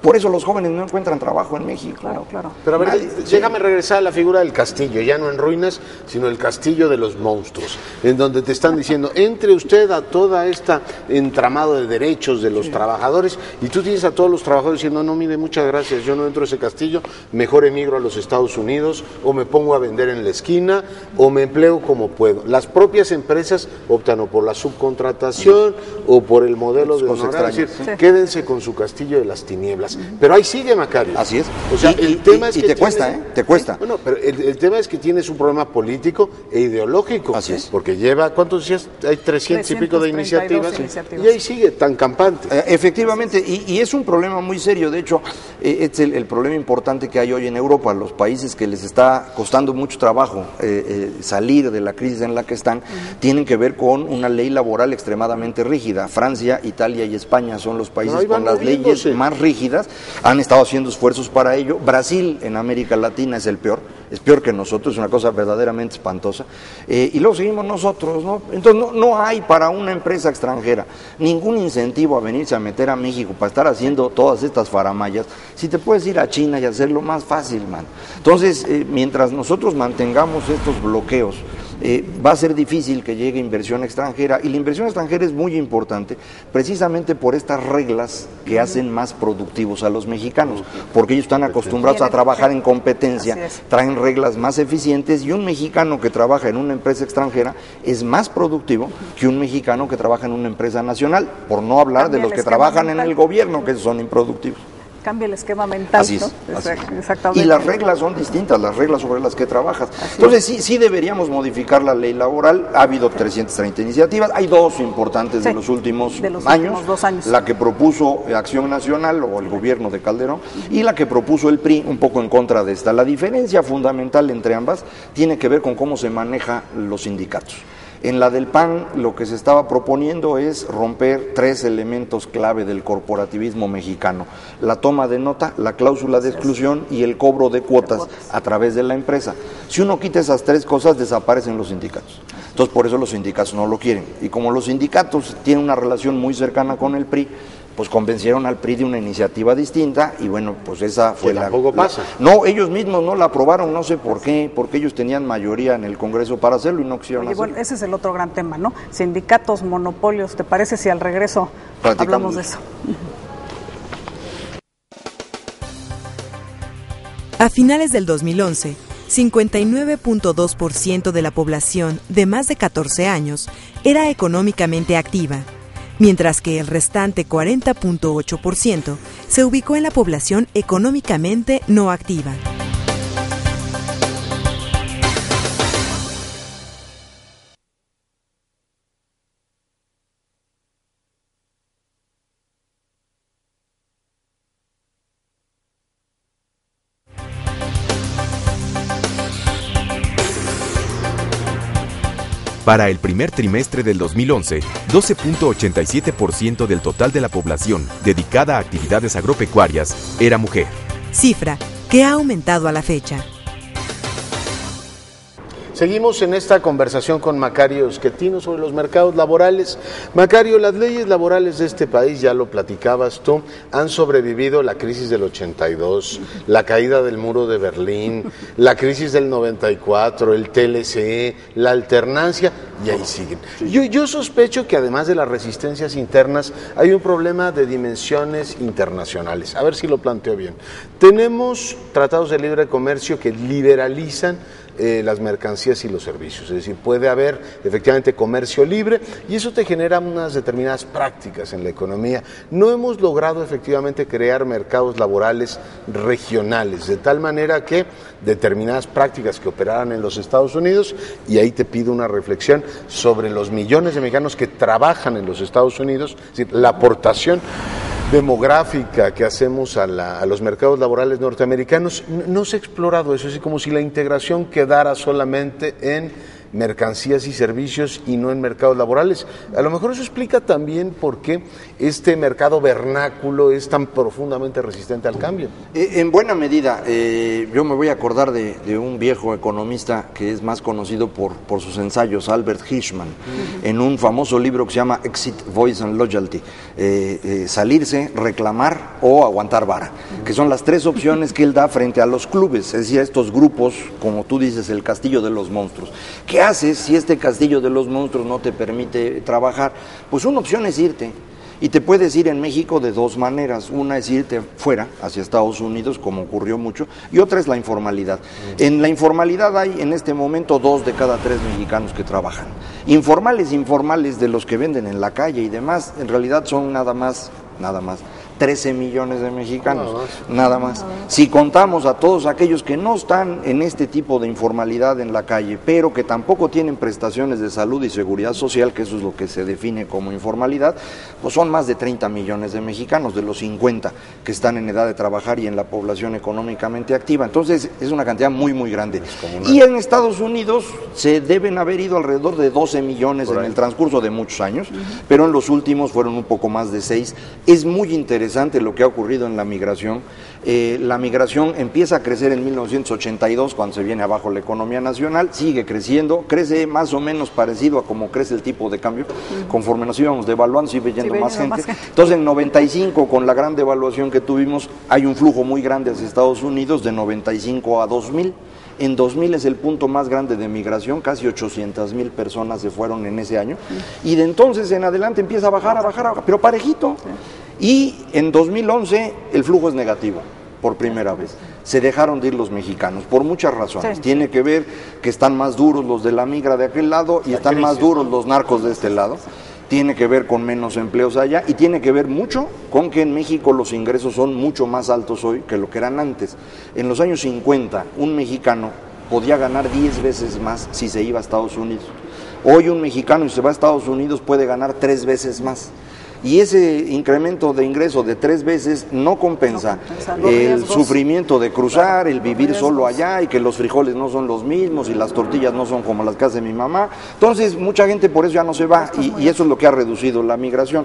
Por eso los jóvenes no encuentran trabajo en México.
Claro.
Pero a ver, déjame regresar a la figura del castillo, ya no en ruinas, sino el castillo de los monstruos, en donde te están diciendo, entre usted a toda esta entramado de derechos de los trabajadores, y tú tienes a todos los trabajadores diciendo, no, mire, muchas gracias, yo no entro a ese castillo, mejor emigro a los Estados Unidos, o me pongo a vender en la esquina, o me empleo como puedo. Las propias empresas optan o por la subcontratación o por el modelo de honorar, es decir, quédense con su castillo de las tinieblas. Pero ahí sigue, Macario.
Así es.
O sea, el tema es que
te cuesta, te cuesta.
Bueno, pero el tema es que tienes un problema político e ideológico.
Así es.
Porque lleva, ¿cuántos días? Hay 300 y pico de iniciativas. Y ahí sigue, tan campante.
Efectivamente, y es un problema muy serio. De hecho, es el problema importante que hay hoy en Europa. Los países que les está costando mucho trabajo salir de la crisis en la que están, tienen que ver con una ley laboral extremadamente rígida. Francia, Italia y España son los países con las leyes más rígidas. Han estado haciendo esfuerzos para ello. Brasil, en América Latina, es peor que nosotros, es una cosa verdaderamente espantosa. Y luego seguimos nosotros, ¿no? Entonces no hay para una empresa extranjera ningún incentivo a venirse a meter a México para estar haciendo todas estas faramayas, si te puedes ir a China y hacerlo más fácil, man. Entonces, mientras nosotros mantengamos estos bloqueos va a ser difícil que llegue inversión extranjera, y la inversión extranjera es muy importante precisamente por estas reglas que hacen más productivos a los mexicanos, porque ellos están acostumbrados a trabajar en competencia, traen reglas más eficientes, y un mexicano que trabaja en una empresa extranjera es más productivo que un mexicano que trabaja en una empresa nacional, por no hablar de los que trabajan en el gobierno, que son improductivos.
Cambia el esquema mental,
así es,
¿no?
así
Exactamente.
Y las reglas son distintas, las reglas sobre las que trabajas. Entonces sí deberíamos modificar la ley laboral. Ha habido 330 iniciativas, hay dos importantes de los últimos años, 2 años. La que propuso Acción Nacional o el gobierno de Calderón, y la que propuso el PRI, un poco en contra de esta. La diferencia fundamental entre ambas tiene que ver con cómo se maneja los sindicatos. En la del PAN lo que se estaba proponiendo es romper 3 elementos clave del corporativismo mexicano: la toma de nota, la cláusula de exclusión y el cobro de cuotas a través de la empresa. Si uno quita esas 3 cosas, desaparecen los sindicatos. Entonces por eso los sindicatos no lo quieren. Y como los sindicatos tienen una relación muy cercana con el PRI, pues convencieron al PRI de una iniciativa distinta, y bueno, pues esa fue
tampoco pasa.
No, ellos mismos no la aprobaron, no sé por qué, porque ellos tenían mayoría en el Congreso para hacerlo y no quisieron hacerlo.
Bueno, ese es el otro gran tema, ¿no? Sindicatos, monopolios, ¿te parece si al regreso hablamos de eso?
A finales del 2011, 59.2% de la población de más de 14 años era económicamente activa, mientras que el restante 40.8% se ubicó en la población económicamente no activa.
Para el primer trimestre del 2011, 12.87% del total de la población dedicada a actividades agropecuarias era mujer.
Cifra que ha aumentado a la fecha.
Seguimos en esta conversación con Macario Schettino sobre los mercados laborales. Macario, las leyes laborales de este país, ya lo platicabas tú, han sobrevivido la crisis del 82, la caída del muro de Berlín, la crisis del 94, el TLC, la alternancia, y ahí siguen. Yo sospecho que además de las resistencias internas, hay un problema de dimensiones internacionales. A ver si lo planteo bien. Tenemos tratados de libre comercio que liberalizan las mercancías y los servicios, es decir, puede haber efectivamente comercio libre y eso te genera unas determinadas prácticas en la economía. No hemos logrado efectivamente crear mercados laborales regionales, de tal manera que determinadas prácticas que operaran en los Estados Unidos, y ahí te pido una reflexión sobre los millones de mexicanos que trabajan en los Estados Unidos, es decir, la aportación demográfica que hacemos a los mercados laborales norteamericanos. No se ha explorado eso, es como si la integración quedara solamente en mercancías y servicios y no en mercados laborales. A lo mejor eso explica también por qué este mercado vernáculo es tan profundamente resistente al cambio.
En buena medida, yo me voy a acordar de un viejo economista que es más conocido por sus ensayos, Albert Hirschman, en un famoso libro que se llama Exit, Voice and Loyalty, salirse, reclamar o aguantar vara, que son las 3 opciones que él da frente a los clubes, es decir, a estos grupos, como tú dices, el castillo de los monstruos. ¿Qué haces si este castillo de los monstruos no te permite trabajar? Pues una opción es irte. Y te puedes ir en México de 2 maneras. Una es irte fuera, hacia Estados Unidos, como ocurrió mucho, y otra es la informalidad. En la informalidad hay en este momento 2 de cada 3 mexicanos que trabajan. Informales de los que venden en la calle y demás, en realidad son nada más 13 millones de mexicanos, nada más. Si contamos a todos aquellos que no están en este tipo de informalidad en la calle, pero que tampoco tienen prestaciones de salud y seguridad social, que eso es lo que se define como informalidad, pues son más de 30 millones de mexicanos, de los 50 que están en edad de trabajar y en la población económicamente activa. Entonces es una cantidad muy, muy grande. Y en Estados Unidos se deben haber ido alrededor de 12 millones en el transcurso de muchos años, pero en los últimos fueron un poco más de 6. Es muy interesante lo que ha ocurrido en la migración. La migración empieza a crecer en 1982, cuando se viene abajo la economía nacional, sigue creciendo, crece más o menos parecido a como crece el tipo de cambio, conforme nos íbamos devaluando, sigue yendo más gente. Entonces en 95, con la gran devaluación que tuvimos, hay un flujo muy grande hacia Estados Unidos, de 95 a 2000. En 2000 es el punto más grande de migración, casi 800,000 personas se fueron en ese año, y de entonces en adelante empieza a bajar, pero parejito. Y en 2011 el flujo es negativo, por primera vez. Se dejaron de ir los mexicanos, por muchas razones.
Sí.
Tiene que ver que están más duros los de la migra de aquel lado y están más duros los narcos de este lado. Tiene que ver con menos empleos allá y tiene que ver mucho con que en México los ingresos son mucho más altos hoy que lo que eran antes. En los años 50, un mexicano podía ganar 10 veces más si se iba a Estados Unidos. Hoy un mexicano, si se va a Estados Unidos, puede ganar 3 veces más. Y ese incremento de ingreso de 3 veces no compensa el sufrimiento de cruzar, el vivir solo allá y que los frijoles no son los mismos y las tortillas no son como las que hace mi mamá. Entonces, mucha gente por eso ya no se va y eso es lo que ha reducido la migración.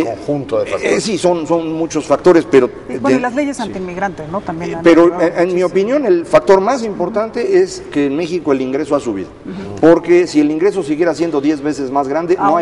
Conjunto de factores.
Sí, son muchos factores, pero...
Bueno, y las leyes antiinmigrantes, ¿no? También
pero en mi opinión, el factor más importante es que en México el ingreso ha subido. Porque si el ingreso siguiera siendo 10 veces más grande, no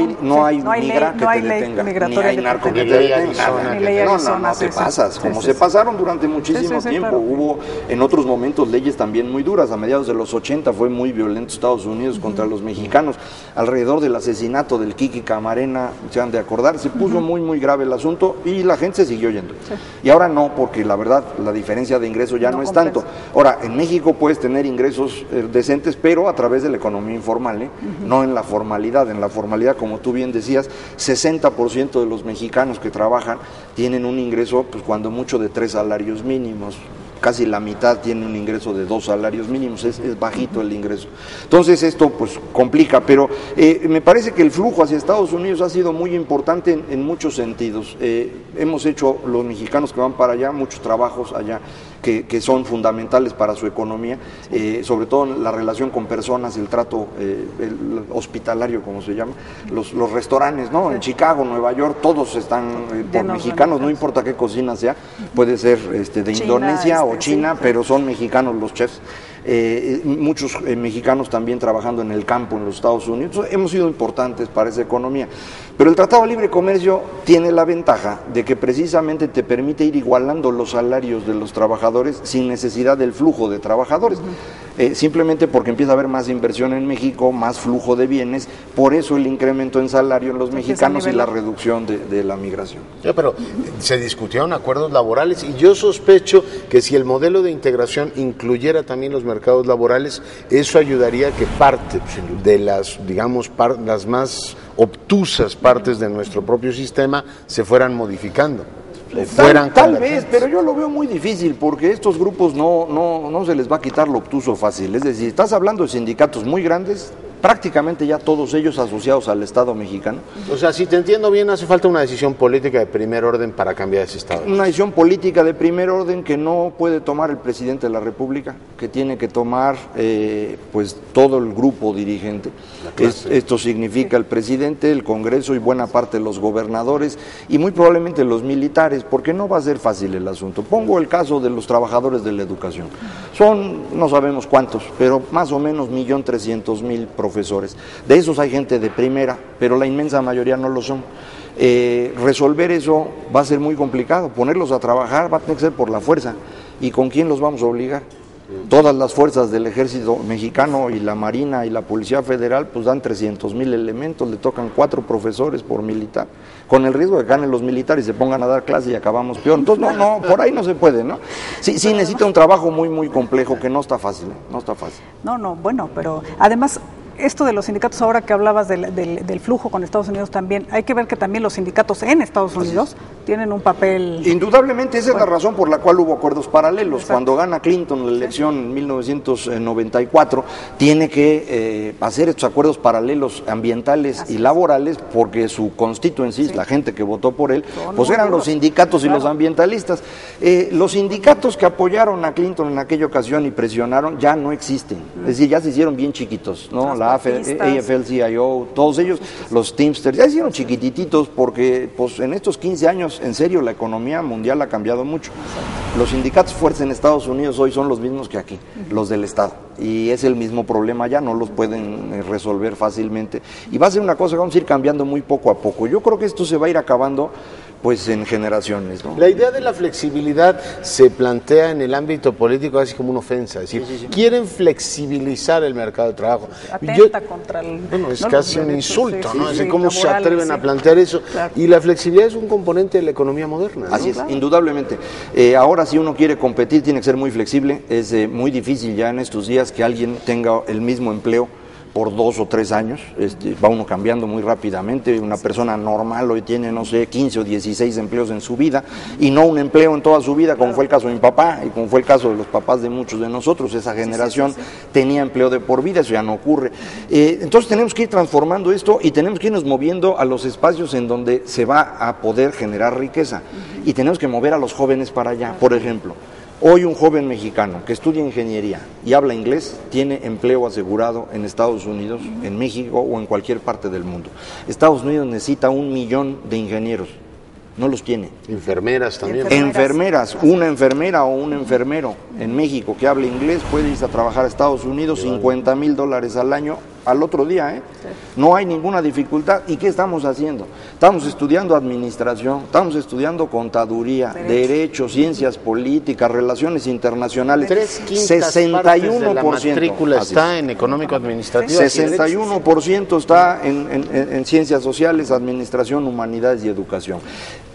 hay migra que te detenga. Ni hay narco que te detenga. No te pasas, como se pasaron durante muchísimo tiempo.
Claro.
Hubo en otros momentos leyes también muy duras. A mediados de los 80 fue muy violento Estados Unidos contra los mexicanos. Alrededor del asesinato del Kiki Camarena, se han de acordar, se puso muy grave el asunto y la gente se siguió yendo. Y ahora no, porque la verdad la diferencia de ingreso ya no es tanto. Ahora, en México puedes tener ingresos decentes, pero a través de la economía informal, no en la formalidad. En la formalidad, como tú bien decías, 60% de los mexicanos que trabajan tienen un ingreso, pues cuando mucho, de 3 salarios mínimos. Casi la mitad tiene un ingreso de 2 salarios mínimos, es bajito el ingreso. Entonces esto pues complica, pero me parece que el flujo hacia Estados Unidos ha sido muy importante en muchos sentidos. Hemos hecho, los mexicanos que van para allá, muchos trabajos allá que son fundamentales para su economía, sobre todo en la relación con personas, el trato el hospitalario, como se llama, los restaurantes, ¿no? En Chicago, Nueva York, todos están por mexicanos, no importa qué cocina sea, puede ser de Indonesia o China, pero son mexicanos los chefs. Muchos mexicanos también trabajando en el campo en los Estados Unidos. Hemos sido importantes para esa economía. Pero el Tratado de Libre Comercio tiene la ventaja de que precisamente te permite ir igualando los salarios de los trabajadores sin necesidad del flujo de trabajadores. Simplemente porque empieza a haber más inversión en México, más flujo de bienes, por eso el incremento en salario en los mexicanos y la reducción de la migración.
Pero se discutieron acuerdos laborales y yo sospecho que si el modelo de integración incluyera también los mercados laborales, eso ayudaría a que parte de las, digamos, las más obtusas partes de nuestro propio sistema se fueran modificando.
Tal vez, pero yo lo veo muy difícil porque estos grupos no se les va a quitar lo obtuso fácil. Es decir, estás hablando de sindicatos muy grandes, prácticamente ya todos ellos asociados al Estado mexicano.
O sea, si te entiendo bien, hace falta una decisión política de primer orden para cambiar ese Estado.
Una decisión política de primer orden que no puede tomar el presidente de la República, que tiene que tomar pues todo el grupo dirigente. Esto significa el presidente, el Congreso y buena parte de los gobernadores y muy probablemente los militares, porque no va a ser fácil el asunto. Pongo el caso de los trabajadores de la educación. Son, no sabemos cuántos, pero más o menos 1.300.000 profesores. De esos hay gente de primera, pero la inmensa mayoría no lo son. Resolver eso va a ser muy complicado. Ponerlos a trabajar va a tener que ser por la fuerza. ¿Y con quién los vamos a obligar? Todas las fuerzas del ejército mexicano y la Marina y la Policía Federal pues dan 300,000 elementos, le tocan 4 profesores por militar, con el riesgo de que ganen los militares y se pongan a dar clase y acabamos peor. Entonces no, por ahí no se puede, ¿no? Sí necesita un trabajo muy complejo que no está fácil, no está fácil.
Bueno, pero además esto de los sindicatos, ahora que hablabas del flujo con Estados Unidos también, hay que ver que también los sindicatos en Estados Unidos tienen un papel...
Indudablemente, esa es la razón por la cual hubo acuerdos paralelos. Exacto. Cuando gana Clinton la elección en 1994, tiene que hacer estos acuerdos paralelos ambientales y laborales, porque su constituency, la gente que votó por él, pues eran los sindicatos y los ambientalistas. Los sindicatos que apoyaron a Clinton en aquella ocasión y presionaron ya no existen. Es decir, ya se hicieron bien chiquitos, ¿no? La AFL-CIO, todos ellos, los Teamsters, ya hicieron chiquititos porque pues en estos 15 años, en serio, la economía mundial ha cambiado mucho. Los sindicatos fuertes en Estados Unidos hoy son los mismos que aquí, los del Estado, y es el mismo problema ya, no los pueden resolver fácilmente, y va a ser una cosa que vamos a ir cambiando muy poco a poco. Yo creo que esto se va a ir acabando pues en generaciones, ¿no?
La idea de la flexibilidad se plantea en el ámbito político así como una ofensa, es decir, quieren flexibilizar el mercado de trabajo.
Atenta contra el...
Bueno, es casi un insulto, ¿no? Es cómo se
laborales,
atreven a plantear eso.
Claro.
Y la flexibilidad es un componente de la economía moderna, ¿no?
Así es, indudablemente. Ahora si uno quiere competir tiene que ser muy flexible, es muy difícil ya en estos días que alguien tenga el mismo empleo por 2 o 3 años, va uno cambiando muy rápidamente. Una persona normal hoy tiene, no sé, 15 o 16 empleos en su vida, y no un empleo en toda su vida, como fue el caso de mi papá, y como fue el caso de los papás de muchos de nosotros. Esa generación tenía empleo de por vida, eso ya no ocurre. Entonces tenemos que ir transformando esto, y tenemos que irnos moviendo a los espacios en donde se va a poder generar riqueza, y tenemos que mover a los jóvenes para allá. Por ejemplo, hoy un joven mexicano que estudia ingeniería y habla inglés tiene empleo asegurado en Estados Unidos, en México o en cualquier parte del mundo. Estados Unidos necesita 1 millón de ingenieros, no los tiene.
Enfermeras también.
Enfermeras, una enfermera o un enfermero en México que hable inglés puede irse a trabajar a Estados Unidos, $50,000 al año, al otro día, ¿eh? Sí. No hay ninguna dificultad. ¿Y qué estamos haciendo? Estamos estudiando administración, estamos estudiando contaduría, derecho, ciencias políticas, relaciones internacionales.
3/5 de la matrícula está en económico-administrativo.
61% está en ciencias sociales, administración, humanidades y educación.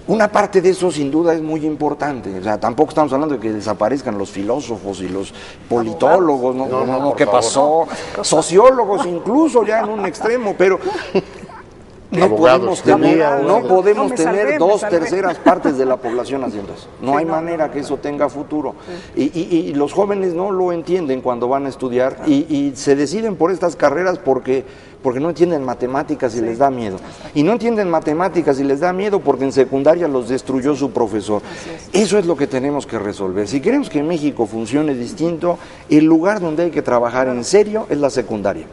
Una parte de eso sin duda es muy importante. O sea, tampoco estamos hablando de que desaparezcan los filósofos y los politólogos, no, ¿qué pasó? Sociólogos incluso ya en un extremo, pero no podemos tener 2/3 partes de la población haciendo eso. No hay manera que eso tenga futuro. Y los jóvenes no lo entienden cuando van a estudiar, y se deciden por estas carreras porque no entienden matemáticas y les da miedo. Y no entienden matemáticas y les da miedo porque en secundaria los destruyó su profesor. Eso es lo que tenemos que resolver. Si queremos que México funcione distinto, el lugar donde hay que trabajar en serio es la secundaria.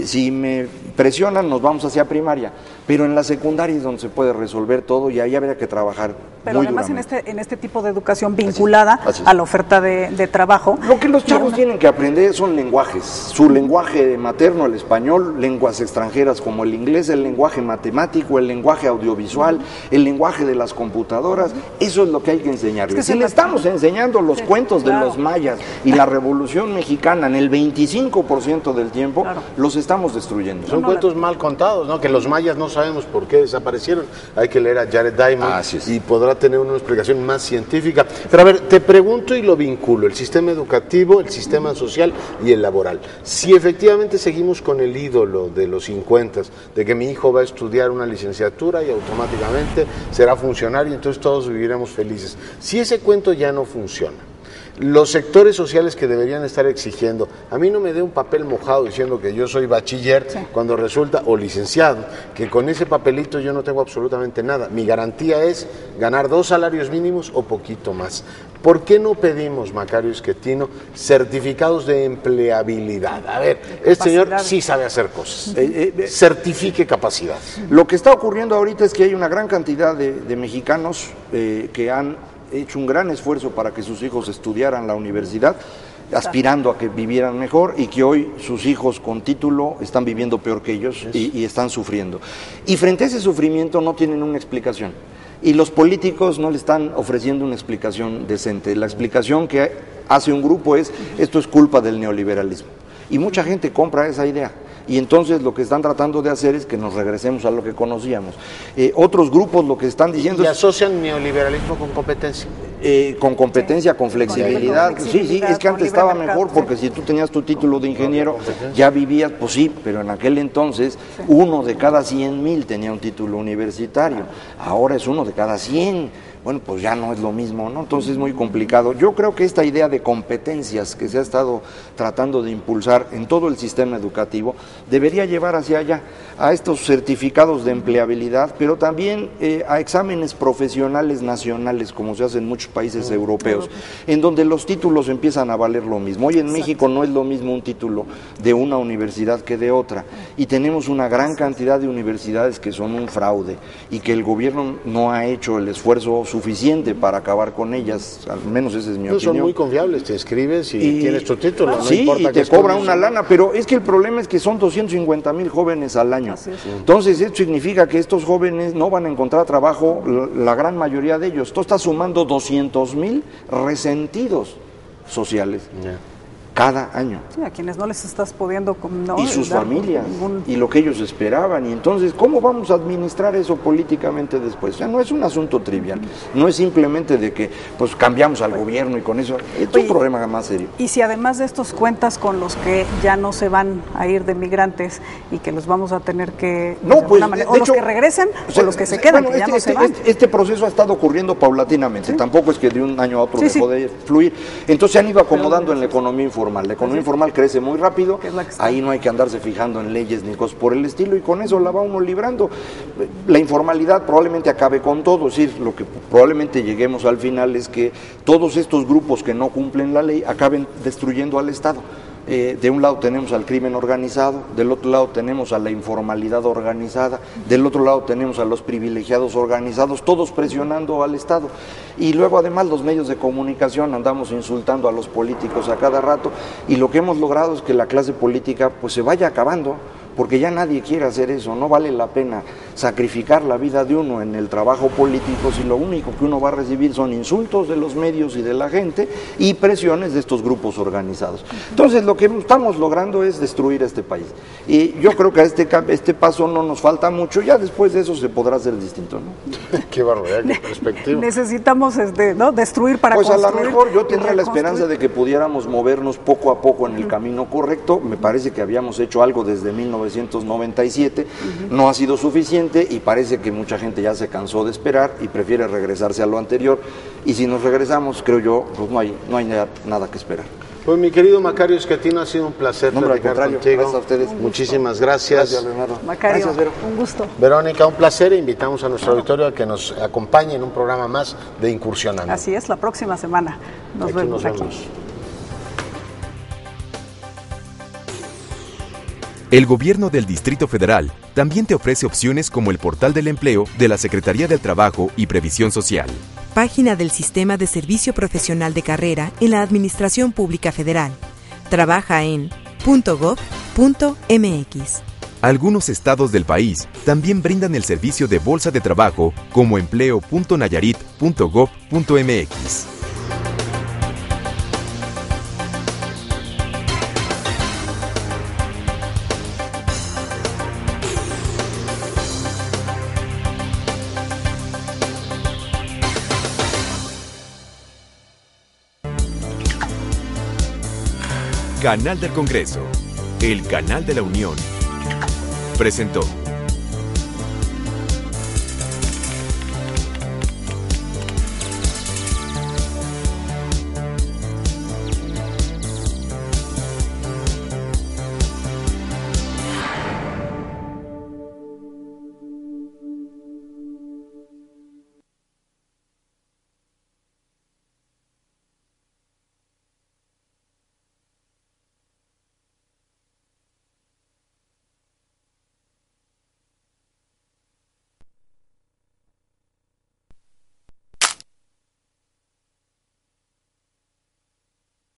Si me presionan nos vamos hacia primaria, pero en la secundaria es donde se puede resolver todo, y ahí habría que trabajar.
Pero además en este tipo de educación vinculada a la oferta de trabajo.
Lo que los chavos tienen que aprender son lenguajes, su lenguaje materno, el español, lenguas extranjeras como el inglés, el lenguaje matemático, el lenguaje audiovisual, el lenguaje de las computadoras. Eso es lo que hay que enseñarles. Si le estamos enseñando los cuentos de los mayas y la Revolución Mexicana en el 25% del tiempo, los estamos destruyendo.
Son cuentos mal contados, ¿no? Que los mayas no sabemos por qué desaparecieron. Hay que leer a Jared Diamond y podrá tener una explicación más científica. Pero a ver, te pregunto y lo vinculo, el sistema educativo, el sistema social y el laboral. Si efectivamente seguimos con el ídolo de los 50, de que mi hijo va a estudiar una licenciatura y automáticamente será funcionario y entonces todos viviremos felices. Si ese cuento ya no funciona, los sectores sociales que deberían estar exigiendo, a mí no me dé un papel mojado diciendo que yo soy bachiller cuando resulta, o licenciado, que con ese papelito yo no tengo absolutamente nada. Mi garantía es ganar 2 salarios mínimos o poquito más. ¿Por qué no pedimos, Macario Schettino, certificados de empleabilidad? A ver, este señor sí sabe hacer cosas. Certifique capacidades.
Lo que está ocurriendo ahorita es que hay una gran cantidad de mexicanos que han hecho un gran esfuerzo para que sus hijos estudiaran la universidad, aspirando a que vivieran mejor, y que hoy sus hijos con título están viviendo peor que ellos y están sufriendo. Y frente a ese sufrimiento no tienen una explicación. Y los políticos no le están ofreciendo una explicación decente. La explicación que hace un grupo es: esto es culpa del neoliberalismo. Y mucha gente compra esa idea. Y entonces lo que están tratando de hacer es que nos regresemos a lo que conocíamos. Otros grupos lo que están diciendo
¿Y asocian neoliberalismo con competencia?
Con competencia, con flexibilidad. Sí, es que antes estaba mejor, porque si tú tenías tu título de ingeniero, ya vivías, pues sí, pero en aquel entonces 1 de cada 100,000 tenía un título universitario. Ahora es 1 de cada 100. Bueno, pues ya no es lo mismo, ¿no? Entonces es muy complicado. Yo creo que esta idea de competencias que se ha estado tratando de impulsar en todo el sistema educativo debería llevar hacia allá, a estos certificados de empleabilidad, pero también a exámenes profesionales nacionales, como se hace en muchos países europeos, en donde los títulos empiezan a valer lo mismo. Hoy en México no es lo mismo un título de una universidad que de otra, y tenemos una gran cantidad de universidades que son un fraude y que el gobierno no ha hecho el esfuerzo suficiente para acabar con ellas, al menos esa es mi opinión.
Son muy confiables, te inscribes y tienes tu título, no
sí,
importa
y te cobran una lana, pero es que el problema es que son 250,000 jóvenes al año. Entonces, esto significa que estos jóvenes no van a encontrar trabajo, la gran mayoría de ellos. Tú estás sumando 200,000 resentidos sociales. Cada año.
Sí, a quienes no les estás pudiendo... No,
y sus familias, y lo que ellos esperaban. Y entonces, ¿cómo vamos a administrar eso políticamente después? O sea, no es un asunto trivial. No es simplemente de que pues cambiamos al gobierno y con eso... Es un problema más serio.
Y si además de estos cuentas con los que ya no se van a ir de migrantes y que los vamos a tener que...
No, pues,
manera, o los que regresen o los que se quedan,
bueno,
que ya no se van.
Este proceso ha estado ocurriendo paulatinamente. Tampoco es que de un año a otro dejó de fluir. Entonces se han ido acomodando en la economía informal. La economía informal crece muy rápido, ahí no hay que andarse fijando en leyes ni cosas por el estilo, y con eso la va uno librando. La informalidad probablemente acabe con todo, es decir, lo que probablemente lleguemos al final es que todos estos grupos que no cumplen la ley acaben destruyendo al Estado. De un lado tenemos al crimen organizado, del otro lado tenemos a la informalidad organizada, del otro lado tenemos a los privilegiados organizados, todos presionando al Estado. Y luego además los medios de comunicación andamos insultando a los políticos a cada rato, y lo que hemos logrado es que la clase política pues se vaya acabando, porque ya nadie quiere hacer eso. No vale la pena sacrificar la vida de uno en el trabajo político si lo único que uno va a recibir son insultos de los medios y de la gente y presiones de estos grupos organizados. Entonces lo que estamos logrando es destruir este país, y yo creo que a este paso no nos falta mucho, ya después de eso se podrá hacer distinto, ¿no?
Qué barbaridad, qué perspectiva.
Necesitamos ¿no? destruir para
pues
construir.
Pues a lo mejor yo tenía la esperanza de que pudiéramos movernos poco a poco en el camino correcto. Me parece que habíamos hecho algo desde 1997, no ha sido suficiente, y parece que mucha gente ya se cansó de esperar y prefiere regresarse a lo anterior, y si nos regresamos, creo yo, pues no hay nada que esperar.
Pues mi querido Macario Esquetino, ha sido un placer platicar contigo.
Gracias a ustedes.
Muchísimas gracias.
Gracias, Leonardo.
Macario,
gracias, Vero.
un gusto.
Verónica, un placer, e invitamos a nuestro auditorio a que nos acompañe en un programa más de Incursionando.
Así es, la próxima semana nos vemos aquí.
El Gobierno del Distrito Federal también te ofrece opciones como el Portal del Empleo de la Secretaría del Trabajo y Previsión Social.
Página del Sistema de Servicio Profesional de Carrera en la Administración Pública Federal. Trabaja en .gov.mx.
Algunos estados del país también brindan el servicio de bolsa de trabajo como empleo.nayarit.gov.mx. Canal del Congreso, el canal de la Unión, presentó.